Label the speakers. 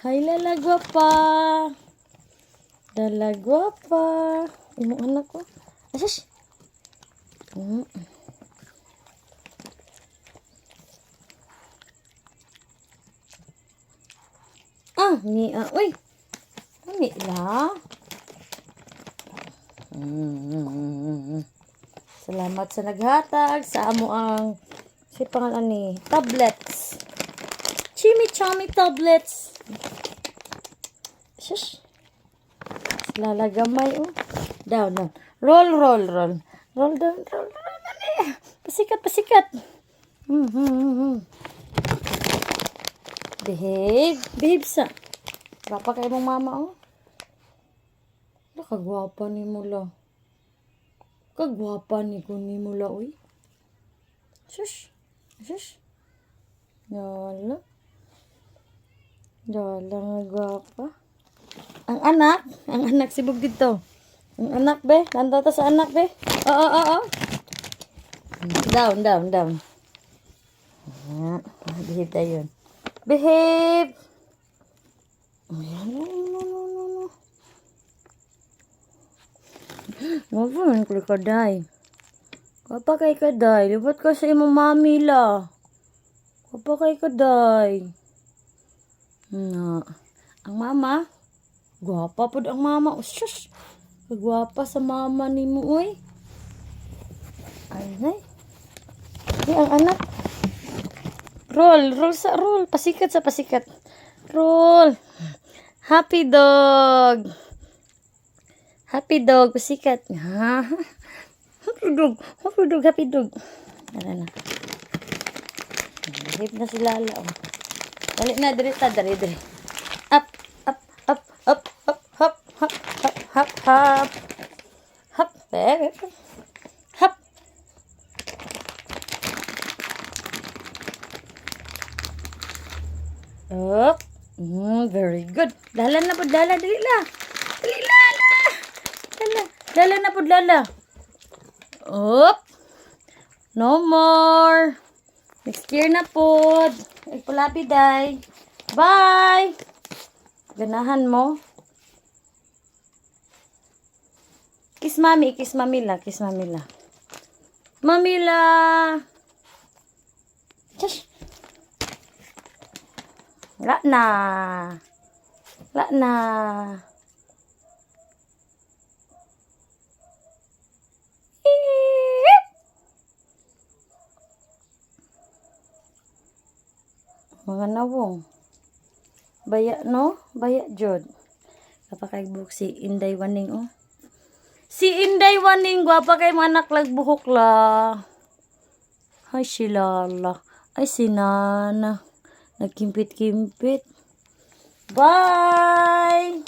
Speaker 1: Hi, Lala Guapa. Lala Guapa. Imong anak ko. Asus. Ni uy. Ni la. Salamat sa naghatag sa amo ang si pangalan ni tablets. Chimichami tablets. Shush. Lalagamay oh. Down. Roll. Roll down. Pasikat. Behave sa. Papa kay mong mama oh. Kagwapa ni mula. Kagwapa ni ko ni mula oy. Shush. Yala nga gwapa. Ang anak sibog dito. Ang anak be, nanda ta sa anak be. Oo. Down. Behave tayo. Behave. No. Mabun ko kaday. Kapa kay kaday, libot ka sa imong mami la. Kapa kay kaday. Ang mama, gwapa pod ang mama. Shush. Gwapa sa mama nimo oy. Ay. Di ang anak. Roll. Pasikat. Roll. Happy dog, pasikat. Happy dog. Tara na. Hip na si Lala. Oh. Dali na, dali. Up. Hop. Up. Very good. Dala na po, dala. Dali la. Dala na po, dala. Up. No more. Next year na po. Ipulapi day. Bye. Ganahan mo. Kiss mami la. Mamila. Shush. La na. Mga nawong. Baya no? Baya jod. Kapakaibuk si Inday Waning oh. Si Inday Waning gwapa kay mga anak lagbuhok la. Ay si Lala. Ay si Nana. Nagkimpit-kimpit. Bye!